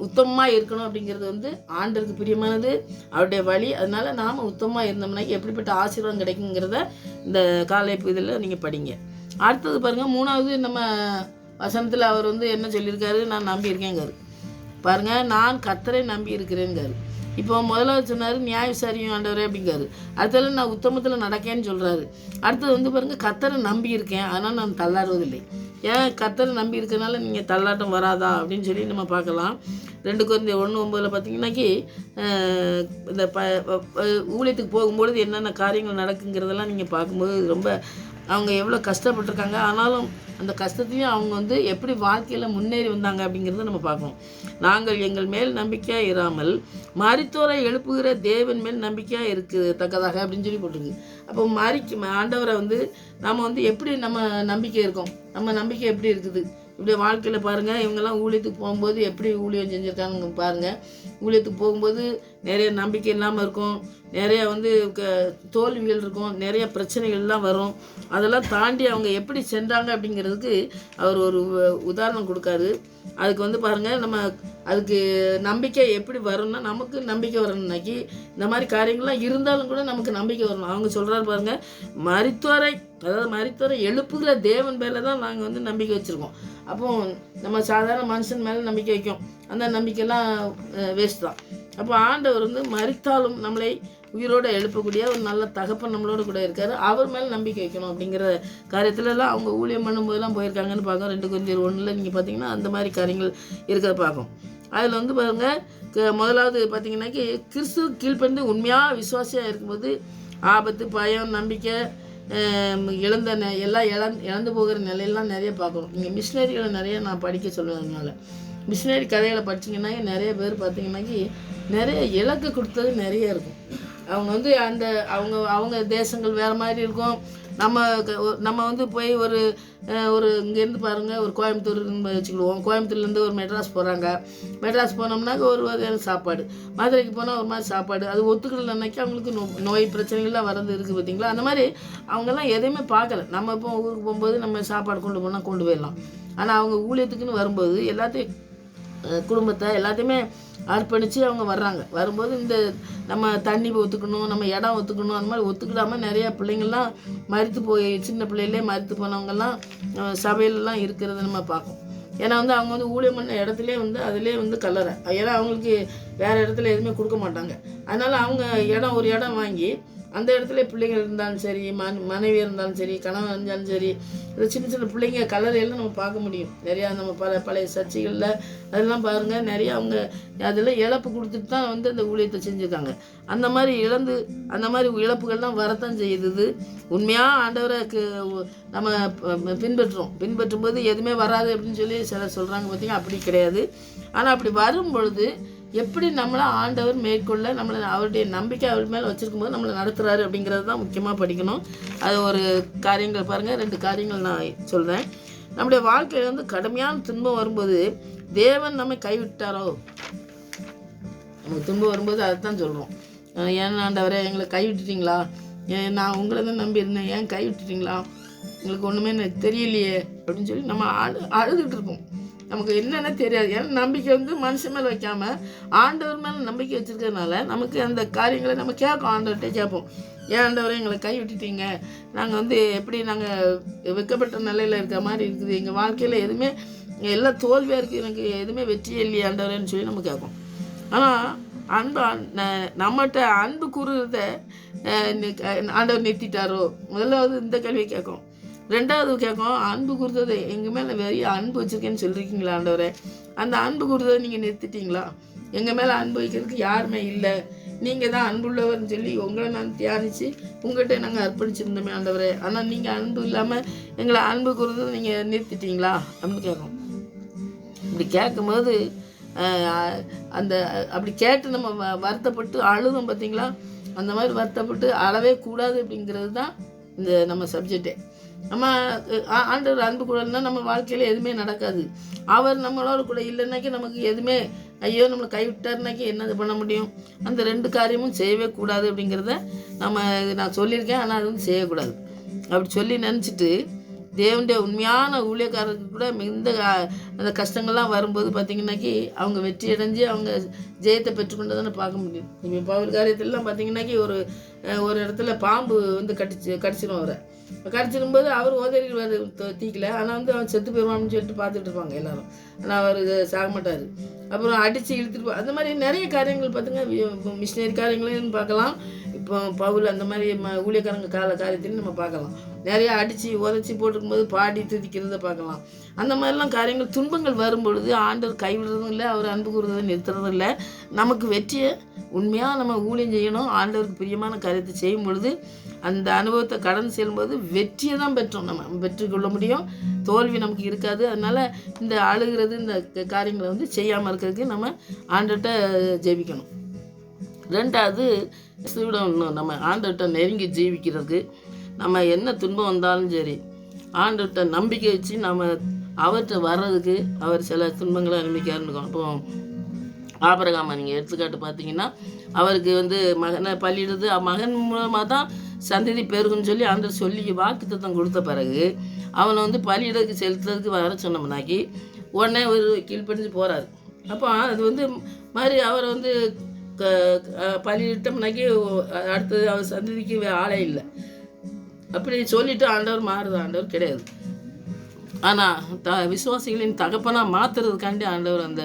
Speaker 1: உத்தமமாக இருக்கணும் அப்படிங்கிறது வந்து ஆண்டருக்கு பிரியமானது, அவருடைய வழி. அதனால் நாம் உத்தமமாக இருந்தோம்னா எப்படிப்பட்ட ஆசீர்வாதம் கிடைக்குங்கிறத இந்த காலை இதில் நீங்கள் படிங்க. அடுத்தது பாருங்கள், 3வது நம்ம வசனத்தில் அவர் வந்து என்ன சொல்லியிருக்காரு, நான் நம்பியிருக்கேங்காரு. பாருங்கள், நான் கர்த்தரை நம்பி இருக்கிறேங்காரு. இப்போ முதலாவது சொன்னார் நியாய விசாரியும் ஆண்டவரே அப்படிங்காரு. அடுத்தது நான் உத்தமத்தில் நடக்கேன்னு சொல்கிறாரு. அடுத்தது வந்து பாருங்கள், கர்த்தரை நம்பி இருக்கேன், அதனால் நான் தள்ளாடுவதில்லை. ஏன் கர்த்தரை நம்பி இருக்கிறனால நீங்கள் தள்ளாட்டம் வராதா அப்படின்னு சொல்லி நம்ம பார்க்கலாம். 2 Corinthians 1:9 பார்த்தீங்கன்னாக்கி இந்த ஊழியத்துக்கு போகும்பொழுது என்னென்ன காரியங்கள் நடக்குங்கிறதெல்லாம் நீங்கள் பார்க்கும்போது ரொம்ப அவங்க எவ்வளோ கஷ்டப்பட்டிருக்காங்க. ஆனாலும் அந்த கஷ்டத்தையும் அவங்க வந்து எப்படி வாழ்க்கையில் முன்னேறி வந்தாங்க அப்படிங்கிறத நம்ம பார்க்கணும். நாங்கள் எங்கள் மேல் நம்பிக்கையாக இராமல் மரித்தோரை எழுப்புகிற தேவன் மேல் நம்பிக்கையாக இருக்கத்தக்கதாக அப்படின்னு சொல்லி போட்டிருக்கு. அப்போ ஆண்டவரை வந்து நம்ம வந்து எப்படி நம்ம நம்பிக்கை இருக்கோம், நம்ம நம்பிக்கை எப்படி இருக்குது இப்படி வாழ்க்கையில் பாருங்கள். இவங்கெல்லாம் ஊழியத்துக்கு போகும்போது எப்படி ஊழியம் செஞ்சுருக்காங்க பாருங்கள். ஊழியத்துக்கு போகும்போது நிறைய நம்பிக்கை இல்லாமல் இருக்கும், நிறைய வந்து தோல்விகள் இருக்கும், நிறைய பிரச்சனைகள்லாம் வரும். அதெல்லாம் தாண்டி அவங்க எப்படி சென்றாங்க அப்படிங்கிறதுக்கு அவர் ஒரு உதாரணம் கொடுக்காரு. அதுக்கு வந்து பாருங்கள், நம்ம அதுக்கு நம்பிக்கை எப்படி வரும்னா, நமக்கு நம்பிக்கை வரணும்னாக்கி இந்த மாதிரி காரியங்கள்லாம் இருந்தாலும் கூட நமக்கு நம்பிக்கை வரணும். அவங்க சொல்கிறாரு பாருங்கள், மரித்தோரை எழுப்புகிற தேவன் மேலே தான் நாங்கள் வந்து நம்பிக்கை வச்சுருக்கோம். அப்போது நம்ம சாதாரண மனுஷன் மேலே நம்பிக்கை வைக்கும், அந்த நம்பிக்கைலாம் வேஸ்ட் தான். அப்போ ஆண்டவர் வந்து மரித்தாலும் நம்மளை உயிரோடு எழுப்பக்கூடிய ஒரு நல்ல தகப்பன் நம்மளோட கூட இருக்கார், அவர் மேலே நம்பிக்கை வைக்கணும் அப்படிங்கிற காரியத்துலலாம் அவங்க ஊழியம் பண்ணும்போதெல்லாம் போயிருக்காங்கன்னு பார்க்கோம். 2 Corinthians 1 நீங்கள் பார்த்தீங்கன்னா அந்த மாதிரி காரியங்கள் இருக்கிறத பார்க்கும். அதில் வந்து பாருங்கள், முதலாவது பார்த்தீங்கன்னாக்கி கிறிஸ்து கீழ்ப்படிந்து உண்மையாக விசுவாசியாக இருக்கும்போது ஆபத்து, பயம், நம்பிக்கை எல்லாம் இழந்து போகிற நிலையெல்லாம் நிறைய பார்க்கணும். நீங்கள் மிஷினரிகளை நிறைய நான் படிக்க சொல்லுவேன். அதனால் மிஷினரி கதைகளை படிச்சிங்கன்னா நிறைய பேர் பார்த்தீங்கன்னாக்கி நிறைய இலக்கு கொடுத்தது நிறைய இருக்கும். அவங்க வந்து அந்த அவங்க தேசங்கள் வேறு மாதிரி இருக்கும். நம்ம வந்து போய் ஒரு இங்கேருந்து பாருங்கள், ஒரு கோயம்புத்தூர்னு வச்சுக்கிடுவோம். கோயம்புத்தூர்லேருந்து ஒரு மெட்ராஸ் போகிறாங்க. மெட்ராஸ் போனோம்னாக்க ஒரு வகையான சாப்பாடு, மதுரைக்கு போனால் ஒரு மாதிரி சாப்பாடு, அது ஒத்துக்கல அன்னைக்கு அவங்களுக்கு நோய் பிரச்சனைகள்லாம் வரது இருக்குது பார்த்தீங்களா. அந்த மாதிரி அவங்கெல்லாம் எதையுமே பார்க்கல. நம்ம இப்போ ஊருக்கு போகும்போது நம்ம சாப்பாடு கொண்டு போனால் கொண்டு போயிடலாம். ஆனால் அவங்க ஊழியத்துக்குன்னு வரும்போது எல்லாத்தையும் குடும்பத்தை எல்லாத்தையுமே அர்ப்பணித்து அவங்க வர்றாங்க. வரும்போது இந்த நம்ம தண்ணி ஒத்துக்கணும், நம்ம இடம் ஒத்துக்கணும், அந்த மாதிரி ஒத்துக்கிடாமல் நிறையா பிள்ளைங்கள்லாம் மரித்து போய் சின்ன பிள்ளைகளே மரித்து போனவங்கெல்லாம் சபையிலலாம் இருக்கிறத நம்ம பார்ப்போம். ஏன்னா வந்து அவங்க வந்து ஊழியம் பண்ண இடத்துலே வந்து அதிலே வந்து கல்லறை, ஏன்னா அவங்களுக்கு வேறு இடத்துல எதுவுமே கொடுக்க மாட்டாங்க. அதனால் அவங்க ஒரு இடம் வாங்கி அந்த இடத்துல பிள்ளைங்க இருந்தாலும் சரி, மனைவி இருந்தாலும் சரி, கணவன் இருந்தாலும் சரி, சின்ன சின்ன பிள்ளைங்க கலரையெல்லாம் நம்ம பார்க்க முடியும். நிறையா நம்ம பழைய சர்ச்சைகளில் அதெல்லாம் பாருங்கள், நிறையா அவங்க அதெல்லாம் இழப்பு கொடுத்துட்டு தான் வந்து அந்த ஊழியத்தை செஞ்சுருக்காங்க. அந்த மாதிரி அந்த மாதிரி இழப்புகள்லாம் வரத்தான் செய்யுது. உண்மையாக ஆண்டவரை நம்ம பின்பற்றும் போது எதுவுமே வராது அப்படின்னு சொல்லி சிலர் சொல்கிறாங்க பார்த்தீங்கன்னா, அப்படி கிடையாது. ஆனால் அப்படி வரும் பொழுது எப்படி நம்மளை ஆண்டவர் மேற்கொள்ள நம்மளை அவருடைய நம்பிக்கை அவர் மேலே வச்சுருக்கும் போது நம்மளை நடத்துகிறாரு அப்படிங்கிறது தான் முக்கியமாக படிக்கணும். அது ஒரு காரியங்கள் பாருங்கள், 2 காரியங்கள் நான் சொல்கிறேன். நம்முடைய வாழ்க்கையில் வந்து கடுமையான துன்பம் வரும்போது தேவன் நம்மை கைவிட்டாரோ, நமக்கு துன்பம் வரும்போது அதை தான் சொல்கிறோம். ஏன் ஆண்டவரே எங்களை கைவிட்டுட்டிங்களா, நான் உங்களை தான் நம்பி இருந்தேன், ஏன் கைவிட்டுட்டிங்களா, எங்களுக்கு ஒன்றுமே எனக்கு தெரியலையே அப்படின்னு சொல்லி நம்ம அழுதுகிட்டு இருக்கோம். நமக்கு என்னென்ன தெரியாது. ஏன்னா நம்பிக்கை வந்து மனுஷன் மேலே வைக்காமல் ஆண்டவர் மேலே நம்பிக்கை வச்சுருக்கிறதுனால நமக்கு அந்த காரியங்களை நம்ம கேட்போம், ஆண்டவர்கிட்ட கேட்போம். ஏன் ஆண்டவரை எங்களை கை விட்டுட்டீங்க, நாங்கள் வந்து எப்படி நாங்கள் வெட்கப்பட்ட நிலையில் இருக்கிற மாதிரி இருக்குது, எங்கள் வாழ்க்கையில் எதுவுமே எல்லாம் தோல்வியாக இருக்குது, எனக்கு எதுவுமே வெற்றியே இல்லையே ஆண்டவரேன்னு சொல்லி நம்ம கேட்போம். ஆனால் நம்மகிட்ட அன்பு கூறுறத ஆண்டவர் நிறுத்திட்டாரோ, முதலாவது இந்த கேள்வியை கேட்கும். 2வது கேட்கும், அன்பு கொடுத்தது எங்கள் மேலே நிறைய அன்பு வச்சுருக்கேன்னு சொல்லியிருக்கீங்களா ஆண்டவரே, அந்த அன்பு கொடுத்ததை நீங்கள் நிறுத்திட்டீங்களா, எங்கள் மேலே அன்பு வைக்கிறதுக்கு யாருமே இல்லை, நீங்கள் தான் அன்புள்ளவர்னு சொல்லி உங்களை நான் தியானித்து உங்கள்கிட்ட நாங்கள் அர்ப்பணிச்சிருந்தோமே ஆண்டவரே, ஆனால் நீங்கள் அன்பு இல்லாமல் எங்களை அன்பு கொடுத்ததை நீங்கள் நிறுத்திட்டீங்களா அப்படின்னு கேட்கும். இப்படி கேட்கும்போது அப்படி கேட்டு நம்ம வருத்தப்பட்டு அழுதும் பார்த்தீங்களா, அந்த மாதிரி வருத்தப்பட்டு அழவே கூடாது அப்படிங்கிறது தான் இந்த நம்ம சப்ஜெக்டே. நம்ம ஆண்டவர் அன்பு கூடனா நம்ம வாழ்க்கையில் எதுவுமே நடக்காது. அவர் நம்மளோட கூட இல்லைன்னாக்கி நமக்கு எதுவுமே, ஐயோ நம்மளை கைவிட்டாருனாக்கி என்னது பண்ண முடியும். அந்த 2 காரியமும் செய்யவே கூடாது அப்படிங்கிறத நான் சொல்லியிருக்கேன். ஆனால் அது வந்து செய்யக்கூடாது. அப்படி சொல்லி நினச்சிட்டு தேவனுடைய உண்மையான ஊழியக்காரருக்கு கூட மிகுந்த அந்த கஷ்டங்கள்லாம் வரும்போது பார்த்திங்கனாக்கி அவங்க வெற்றி அடைஞ்சு அவங்க ஜெயத்தை பெற்றுக்கொண்டதானே பார்க்க முடியும். இப்போ பவுல் காரியத்திலலாம் பார்த்திங்கனாக்கி ஒரு இடத்துல பாம்பு வந்து கடிச்சிடும் அவரை. கடிச்சிடும்போது அவர் ஓதறிகள் தீக்கல, ஆனால் வந்து அவன் செத்து போயிடுவான்னு சொல்லிட்டு பார்த்துட்டு இருப்பாங்க எல்லாரும். ஆனால் அவர் சாக மாட்டார். அப்புறம் அடித்து இழுத்துட்டு அந்த மாதிரி நிறைய காரியங்கள் பார்த்துங்க. மிஷினரி காரியங்களையும் பார்க்கலாம். இப்போ பவுல் அந்த மாதிரி ஊழியக்காரங்க காரியத்திலையும் நம்ம பார்க்கலாம். நிறையா அடித்து உதச்சி போட்டிருக்கும்போது பாடி துதிக்கிறத பார்க்கலாம். அந்த மாதிரிலாம் காரியங்கள் துன்பங்கள் வரும்பொழுது ஆண்டவர் கைவிடுறதும் இல்லை, அவர் அன்பு கூறுறதை நிறுத்துறதும் இல்லை. நமக்கு வெற்றியை உண்மையாக நம்ம ஊழியம் செய்யணும். ஆண்டவருக்கு பிரியமான காரியத்தை செய்யும் பொழுது அந்த அனுபவத்தை கடந்து செல்லும்போது வெற்றியை தான் நம்ம பெற்றுக்கொள்ள முடியும். தோல்வி நமக்கு இருக்காது. அதனால் இந்த அழுகிறது இந்த காரியங்களை வந்து செய்யாமல் இருக்கிறதுக்கு நம்ம ஆண்டவர்கிட்ட ஜெபிக்கணும். ரெண்டாவது நம்ம ஆண்டவர்கிட்ட நெருங்கி ஜீவிக்கிறதுக்கு நம்ம என்ன துன்பம் வந்தாலும் சரி ஆண்டவர்கிட்ட நம்பிக்கை வச்சு நம்ம அவர்கிட்ட வர்றதுக்கு அவர் சில துன்பங்களை அனுமதிக்காருன்னு. இப்போ ஆபிரகாமை நீங்கள் எடுத்துக்காட்டு பார்த்தீங்கன்னா அவருக்கு வந்து மகனை பள்ளியிடுறது மகன் மூலமாக தான் சந்ததி பெருகுன்னு சொல்லி ஆண்டவர் சொல்லி வாக்குத்தத்தம் கொடுத்த பிறகு அவனை வந்து பள்ளியிடத்துக்கு செலுத்துறதுக்கு வர சொன்னோம்னாக்கி உடனே ஒரு கீழ்ப்படிஞ்சு போகிறாரு. அப்போ அது வந்து மாதிரி அவரை வந்து பள்ளியிட்டோம்னாக்கி அடுத்தது அவர் சந்ததிக்கு ஆளே இல்லை. அப்படி சொல்லிவிட்டு ஆண்டவர் மாறுது, ஆண்டவர் கிடையாது. ஆனால் விசுவாசிகளின் தகப்பனாக மாற்றுறதுக்காண்டி ஆண்டவர் அந்த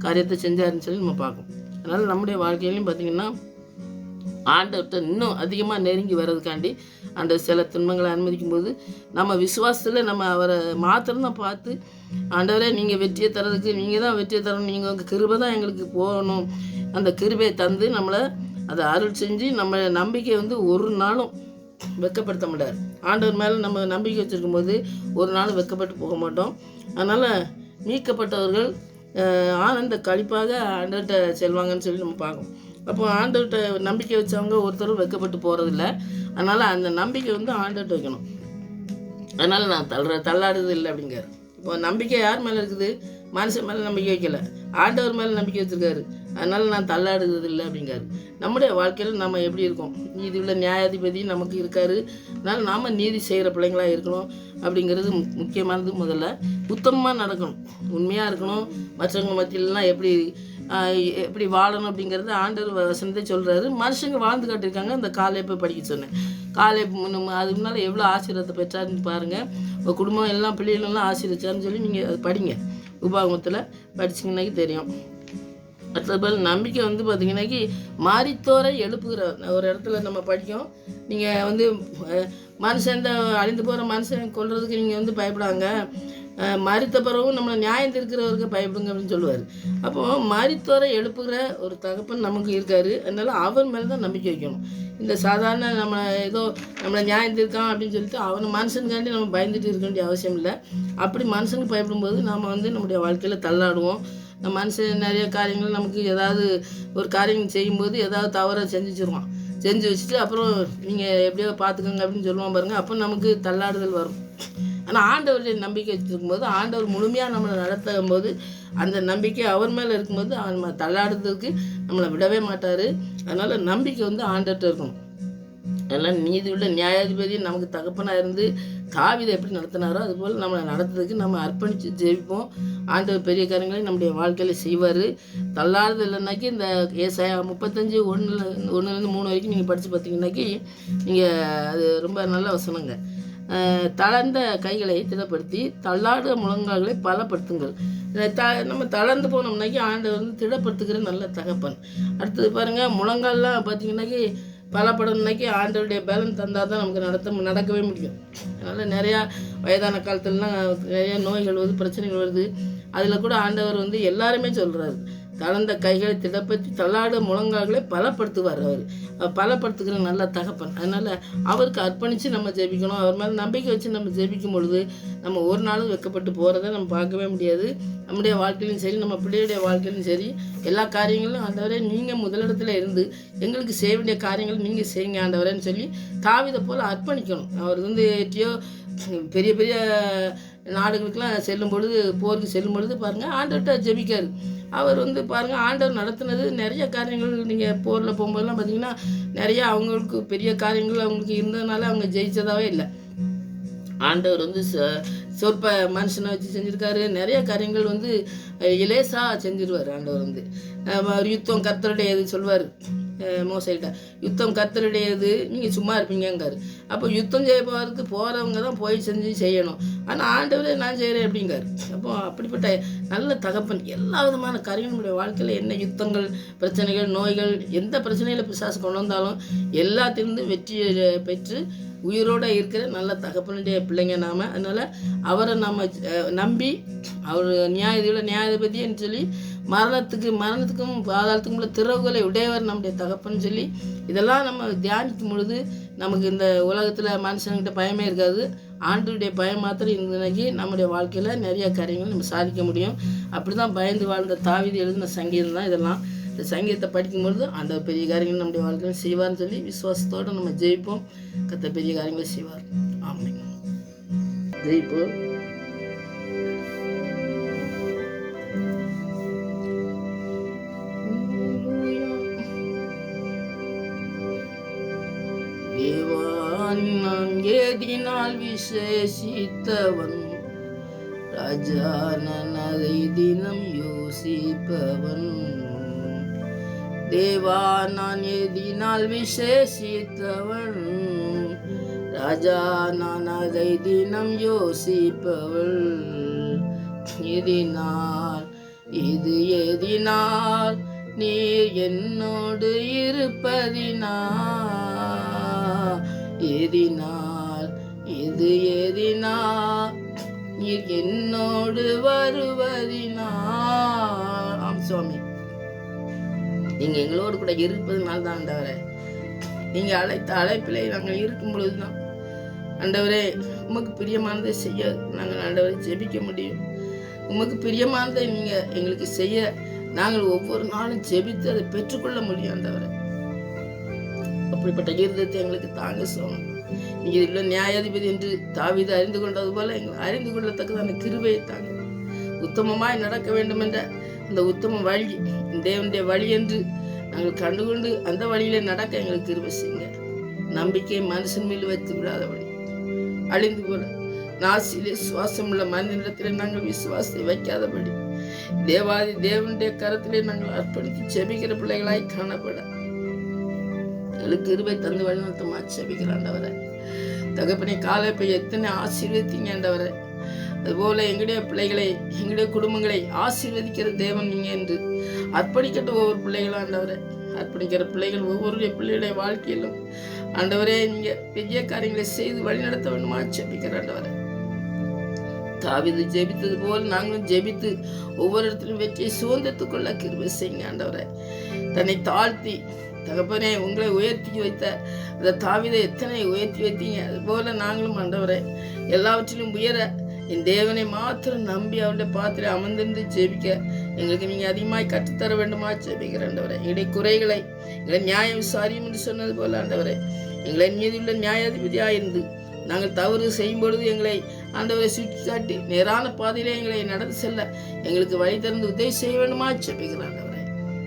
Speaker 1: காரியத்தை செஞ்சாருன்னு சொல்லி நம்ம பார்க்கணும். அதனால் நம்முடைய வாழ்க்கையிலையும் பார்த்திங்கன்னா ஆண்டவர்கிட்ட இன்னும் அதிகமாக நெருங்கி வர்றதுக்காண்டி ஆண்டவர் சில துன்பங்களை அனுமதிக்கும் போது நம்ம விசுவாசத்தில் நம்ம அவரை மாத்திரம்தான் பார்த்து ஆண்டவரே நீங்கள் வெற்றியை தரதுக்கு நீங்கள் தான் வெற்றியை தரணும், நீங்கள் உங்கள் கிருபை தான் எங்களுக்கு போகணும், அந்த கிருபையை தந்து நம்மளை அதை அருள் செஞ்சு நம்ம நம்பிக்கையை வந்து ஒரு நாளும் வெட்கப்படுத்த மாட்டார். ஆண்டவர் மேலே நம்ம நம்பிக்கை வச்சுருக்கும் போது ஒரு நாள் வெட்கப்பட்டு போக மாட்டோம். அதனால் மீட்கப்பட்டவர்கள் ஆனந்த கழிப்பாக ஆண்டவர்கிட்ட செல்வாங்கன்னு சொல்லி நம்ம பார்க்கணும். அப்போ ஆண்டவர்கிட்ட நம்பிக்கை வச்சவங்க ஒருத்தரும் வெட்கப்பட்டு போகிறதில்ல. அதனால் அந்த நம்பிக்கை வந்து ஆண்டவர்கிட்ட வைக்கணும். அதனால் நான் தள்ளாடுறது இல்லை அப்படிங்கிறார். இப்போ நம்பிக்கை யார் மேலே இருக்குது? மனுஷன் மேலே நம்பிக்கை வைக்கல, ஆண்டவர் மேலே நம்பிக்கை வச்சுருக்காரு. அதனால் நான் தள்ளாடுறது இல்லை அப்படிங்காரு. நம்முடைய வாழ்க்கையில் நம்ம எப்படி இருக்கோம்? நீதி உள்ள நியாயாதிபதி நமக்கு இருக்காரு. அதனால் நாம் நீதி செய்கிற பிள்ளைங்களாக இருக்கணும் அப்படிங்கிறது முக்கியமானது. முதல்ல உத்தமமாக நடக்கணும், உண்மையாக இருக்கணும். மற்றவங்க மத்தியிலலாம் எப்படி வாழணும் அப்படிங்கிறது ஆண்டவர் வசனத்தை சொல்கிறாரு. மனுஷங்க வாழ்ந்து காட்டியிருக்காங்க. அந்த காலேப்பை படிக்க சொன்னேன். அது முன்னால் எவ்வளோ ஆசீர்வாதத்தை பெற்றாருன்னு பாருங்கள். உங்கள் குடும்பம் எல்லாம் பிள்ளைகளெல்லாம் ஆசீர்வச்சாருன்னு சொல்லி நீங்கள் அது படிங்க. உபாகமத்தில் படிச்சிங்கன்னாக்கி தெரியும். அடுத்தது நம்பிக்கை வந்து பார்த்திங்கன்னாக்கி மரித்தோரை எழுப்புகிற ஒரு இடத்துல நம்ம படிக்கும். நீங்கள் வந்து மனுஷன் அழிந்து போகிற மனுஷன் கொல்றதுக்கு நீங்கள் வந்து பயப்படாங்க, மரித்த பிறகும் நம்மளை நியாயம் இருக்கிறவருக்கு பயப்படுங்க அப்படின்னு சொல்லுவார். அப்போது மரித்தோரை எழுப்புகிற ஒரு தகப்பன் நமக்கு இருக்கார். அதனால் அவர் மேலே தான் நம்பிக்கை வைக்கணும். இந்த சாதாரண நம்மளை நியாயம் இருக்கான் அப்படின்னு சொல்லிட்டு அவனை மனுஷனுக்காண்டி நம்ம பயந்துட்டு இருக்க வேண்டிய அவசியம் இல்லை. அப்படி மனுஷனுக்கு பயப்படும்போது நாம் வந்து நம்முடைய வாழ்க்கையில் தள்ளாடுவோம். நம்ம மனுஷன் நிறைய காரியங்கள் நமக்கு ஏதாவது ஒரு காரியம் செய்யும்போது ஏதாவது தவறாக செஞ்சு வச்சுட்டு அப்புறம் நீங்கள் எப்படியோ பார்த்துக்கோங்க அப்படின்னு சொல்லுவோம் பாருங்கள். அப்போ நமக்கு தள்ளாடுதல் வரும். ஆனால் ஆண்டவருடைய நம்பிக்கை வச்சுருக்கும்போது ஆண்டவர் முழுமையாக நம்மளை நடத்தும் போது அந்த நம்பிக்கை அவர் மேலே இருக்கும்போது நம்ம தள்ளாடுறதுக்கு நம்மளை விடவே மாட்டார். அதனால் நம்பிக்கை வந்து ஆண்டவர்கிட்ட இருக்கணும். அதனால் நீதி உள்ள நியாயாதிபதி நமக்கு தகப்பனாக இருந்து தாவீதை எப்படி நடத்தினாரோ அதுபோல் நம்மளை நடத்துறதுக்கு நம்ம அர்ப்பணித்து ஜெபிப்போம். ஆண்டவர் பெரிய காரியங்களையும் நம்முடைய வாழ்க்கையில் செய்வார். தள்ளாடுறது இல்லைனாக்கி இந்த ஏசாயா 35:1-3 வரைக்கும் நீங்கள் படித்து பார்த்தீங்கன்னாக்கி நீங்கள் அது ரொம்ப நல்ல வசனங்க. தளர்ந்த கைகளை திடப்படுத்தி தள்ளாடுற முழங்கால்களை பலப்படுத்துங்கள். நம்ம தளர்ந்து போனோம்னாக்கி ஆண்டவர் வந்து திடப்படுத்துகிற நல்ல தகப்பன். அடுத்தது பாருங்கள், முழங்கால்லாம் பார்த்தீங்கன்னாக்கி பலப்படணுன்னாக்கி ஆண்டவருடைய பேலன் தந்தால் தான் நமக்கு நடக்கவே முடியும். அதனால் நிறையா வயதான காலத்துலலாம் நிறைய நோய்கள் வருது, பிரச்சனைகள் வருது. அதில் கூட ஆண்டவர் வந்து எல்லாருமே சொல்கிறாரு, தளர்ந்த கைகளை திடப்படுத்தி தள்ளாட முழங்கால்களை பலப்படுத்துவார். அவர் பலப்படுத்துகிற நல்ல தகப்பன். அதனால் அவருக்கு அர்ப்பணித்து நம்ம ஜெபிக்கணும். அவர் மேலே நம்பிக்கை வச்சு நம்ம ஜெபிக்கும் பொழுது நம்ம ஒரு நாளும் வெட்கப்பட்டு போகிறத நம்ம பார்க்கவே முடியாது. நம்முடைய வாழ்க்கையிலும் சரி, நம்ம பிள்ளையுடைய வாழ்க்கையிலும் சரி, எல்லா காரியங்களும் ஆண்டவரே நீங்கள் முதலிடத்தில் இருந்து எங்களுக்கு செய்ய வேண்டிய காரியங்கள் நீங்கள் செய்யுங்க ஆண்டவரேன்னு சொல்லி தாவீதை போல் அர்ப்பணிக்கணும். அவர் வந்து எட்டியோ பெரிய பெரிய நாடுகளுக்கெல்லாம் செல்லும் பொழுது, போருக்கு செல்லும் பொழுது பாருங்கள் ஆண்டவர்கிட்ட ஜெபிக்காரு. அவர் வந்து பாருங்கள் ஆண்டவர் நடத்துனது நிறைய காரியங்கள். நீங்கள் போரில் போகும்போதெல்லாம் பார்த்தீங்கன்னா நிறையா அவங்களுக்கு பெரிய காரியங்கள் அவங்களுக்கு இருந்ததுனால அவங்க ஜெயித்ததாகவே இல்லை. ஆண்டவர் வந்து சொற்ப மனுஷனை வச்சு செஞ்சுருக்காரு. நிறைய காரியங்கள் வந்து இலேசா செஞ்சிருவார் ஆண்டவர் வந்து. யுத்தம் கர்த்தருடையது சொல்வார் மோசைகிட்ட, யுத்தம் கர்த்தருடையது, நீங்கள் சும்மா இருப்பீங்கங்காரு. அப்போ யுத்தம் செய்ய போகிறதுக்கு போகிறவங்க தான் போய் செஞ்சு செய்யணும். ஆனால் ஆண்டவரே நான் செய்கிறேன் அப்படிங்காரு. அப்போ அப்படிப்பட்ட நல்ல தகப்பன் எல்லா விதமான காரியங்களும் நம்முடைய வாழ்க்கையில் என்ன யுத்தங்கள், பிரச்சனைகள், நோய்கள், எந்த பிரச்சனையில் பிசாசு கொண்டு வந்தாலும் எல்லாத்திலிருந்து வெற்றி பெற்று உயிரோடு இருக்கிற நல்ல தகப்பனுடைய பிள்ளைங்க நாம். அதனால் அவரை நம்ம நம்பி அவர் நியாயாதிபதின்னு சொல்லி மரணத்துக்கும் பாதாளத்துக்கும் உள்ள திறவுகளை உடையவர் நம்முடைய தகப்பன்னு சொல்லி இதெல்லாம் நம்ம தியானிக்கும் பொழுது நமக்கு இந்த உலகத்தில் மனுஷன்கிட்ட பயமே இருக்காது. ஆண்டவருடைய பயம் மாத்திரம் இருந்தனைக்கு நம்முடைய வாழ்க்கையில் நிறைய காரியங்கள் நம்ம சாதிக்க முடியும். அப்படி தான் பயந்து வாழ்ந்த தாவீது எழுதின சங்கீதம் தான் இதெல்லாம். இந்த சங்கீதத்தை படிக்கும்பொழுது அந்த பெரிய காரியங்கள் நம்முடைய வாழ்க்கையில் செய்வார்னு சொல்லி விசுவாசத்தோடு நம்ம ஜெயிப்போம். கர்த்தர் பெரிய காரியங்களை செய்வார். ஆமென். ஜெயிப்போம். தேவான் நான் ஏதினால் விசேஷித்தவன், ராஜா நான் அதை தினம் யோசிப்பவன். தேவா நான் ஏதினால் விசேஷித்தவன், ராஜா நான் அதை தினம் யோசிப்பவள். எதினால் நீர் என்னோடு இருப்பதினா, எதினால் நீர் என்னோடு வருவதினா. ஆம் சுவாமி, நீங்கள் எங்களோடு கூட இருப்பதுனால தான் ஆண்டவரே. நீங்கள் அழைத்த அழைப்பிலே நாங்கள் இருக்கும் பொழுது தான் ஆண்டவரே உமக்கு பிரியமானதை செய்ய நாங்கள் ஆண்டவரை ஜெபிக்க முடியும். உமக்கு பிரியமானதை நீங்கள் எங்களுக்கு செய்ய நாங்கள் ஒவ்வொரு நாளும் ஜெபித்து அதை பெற்றுக்கொள்ள முடியும் ஆண்டவரே. அப்படிப்பட்ட இருதயத்தை எங்களுக்கு தாங்க சுவாமி. நீங்கள் இதில் நியாயாதிபதி என்று தாவீது அறிந்து கொண்டது போல எங்களை அறிந்து கொள்ளத்தக்கதான கிருபையை தாங்க. உத்தமமாய் நடக்க வேண்டும் என்ற அந்த உத்தம வழி தேவனுடைய வழி என்று நாங்கள் கண்டுகொண்டு அந்த வழியிலே நடக்க எங்களுக்கு கிருபை செய்யுங்க. நம்பிக்கை மனுஷன் மேல் வைத்து விடாதபடி, அழிந்து போல நாசிலே சுவாசம் உள்ள மனிதனிடத்திலே நாங்கள் விசுவாசத்தை வைக்காதபடி, தேவாதி தேவனுடைய கரத்திலே நாங்கள் அர்ப்பணித்து செபிக்கிற பிள்ளைகளாய் காணப்பட எங்களுக்கு கிருபை தந்து வழிநடத்தமா செபிக்கிற ஆண்டவரே. தகப்பனை காலை போய் எத்தனை ஆசீர்வதித்தீங்க ஆண்டவரே. அதுபோல எங்களுடைய பிள்ளைகளை, எங்களுடைய குடும்பங்களை ஆசீர்வதிக்கிற தேவன் நீங்கள் என்று அர்ப்பணிக்கட்டும் ஒவ்வொரு பிள்ளைகளும் ஆண்டவரே. அர்ப்பணிக்கிற பிள்ளைகள் ஒவ்வொருடைய பிள்ளைகளுடைய வாழ்க்கையிலும் ஆண்டவரே நீங்கள் பெரிய காரியங்களை செய்து வழிநடத்த வேண்டுமா ஜெபிக்கிற ஆண்டவரே. தாவீது ஜெபித்தது போல் நாங்களும் ஜெபித்து ஒவ்வொரு இடத்திலும் வெற்றியை சுதந்திரத்துக் கொள்ள கிருபை செய்யுங்க ஆண்டவரே. தன்னை தாழ்த்தி தகப்பனே உங்களை உயர்த்தி வைத்த அந்த தாவீதை எத்தனை உயர்த்தி வைத்தீங்க, அதுபோல நாங்களும் ஆண்டவரே எல்லாவற்றிலும் உயர என் தேவனை மாத்திரம் நம்பி அவருடைய பாத்திரை அமர்ந்திருந்து ஜெபிக்க எங்களுக்கு நீங்கள் அதிகமாய் கற்றுத்தர வேண்டுமா ஜெபிக்கிற ஆண்டவரே. எங்களுடைய குறைகளை எங்களை நியாயம் விசாரியும் என்று சொன்னது போல ஆண்டவரே, எங்களை மீதுள்ள நியாயாதிபதியாக இருந்து நாங்கள் தவறு செய்யும் பொழுது எங்களை ஆண்டவரை சுற்றி காட்டி நேரான பாதையிலே எங்களை நடந்து செல்ல எங்களுக்கு வழி திறந்து உதவி செய்ய வேண்டுமா ஜெபிக்கிற ஆண்டவரே.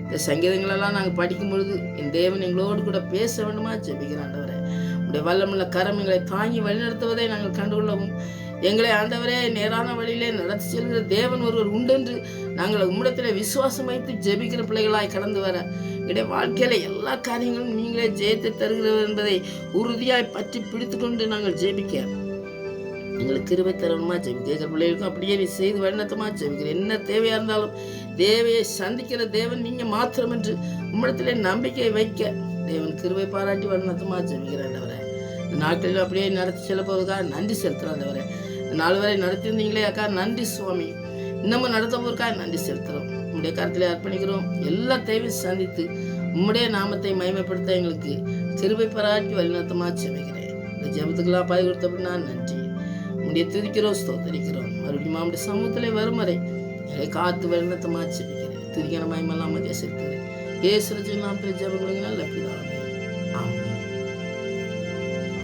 Speaker 1: இந்த சங்கீதங்களெல்லாம் நாங்கள் படிக்கும் பொழுது என் தேவன் எங்களோடு கூட பேச வேண்டுமா ஜெபிக்கிற ஆண்டவரே. உடைய வல்லமுள்ள கரம் எங்களை தாங்கி வழிநடத்துவதை நாங்கள் கண்டுகொள்ளவும், எங்களை ஆண்டவரே நேரான வழியிலே நடத்தி செல்கிற தேவன் ஒருவர் உண்டென்று நாங்கள் உம்மிடத்தில் விசுவாசம் வைத்து ஜெபிக்கிற பிள்ளைகளாய் கடந்து வர எங்களுடைய வாழ்க்கையில எல்லா காரியங்களும் நீங்களே ஜெயத்தை தருகிறவர் என்பதை உறுதியாய் பற்றி பிடித்து கொண்டு நாங்கள் ஜெபிக்க எங்களுக்கு கிருபை தரணுமா ஜெபிக்கிற பிள்ளைகளுக்கும் அப்படியே நீ செய்து வழிநடத்தமா ஜெபிக்கிற. என்ன தேவையா இருந்தாலும் தேவையை சந்திக்கிற தேவன் நீங்க மாத்திரம் என்று உம்மிடத்திலே நம்பிக்கை வைக்க தேவன் கிருபை பாராட்டி வழிநடத்தமா ஜெபிக்கிறாண்டவரை. இந்த நாட்களில் அப்படியே நடத்தி செல்ல போவதுக்காக நன்றி செலுத்துறாண்டவரை. இந்த நாள் வரை நடத்தியிருந்தீங்களே அக்கா நன்றி சுவாமி. இன்னமும் நடத்த போவதுக்காக நன்றி செலுத்துறோம். உம்முடைய கருத்திலே அர்ப்பணிக்கிறோம். எல்லா தேவையும் சந்தித்து உம்முடைய நாமத்தை மகிமைப்படுத்த எங்களுக்கு கிருபை பாராட்டி வழிநடத்தமா ஜெபிக்கிறேன். இந்த ஜெபத்துக்கெல்லாம் பாதி கொடுத்தப்படினா நன்றி. உம்முடைய துதிக்கிறோம், ஸ்தோத்தரிக்கிறோம். மறுபடியும் நம்முடைய சமூகத்திலே வரும் வரை எங்களை காத்து வழிநடத்தமா ஜெபிக்கிறேன். துதிக்கிற மகிமெல்லாம் மதிய செலுத்துகிறேன். இயேசு நாமத்தில் ஜெபம் கொடுங்க நல்ல பிதாவே. ஆமென்.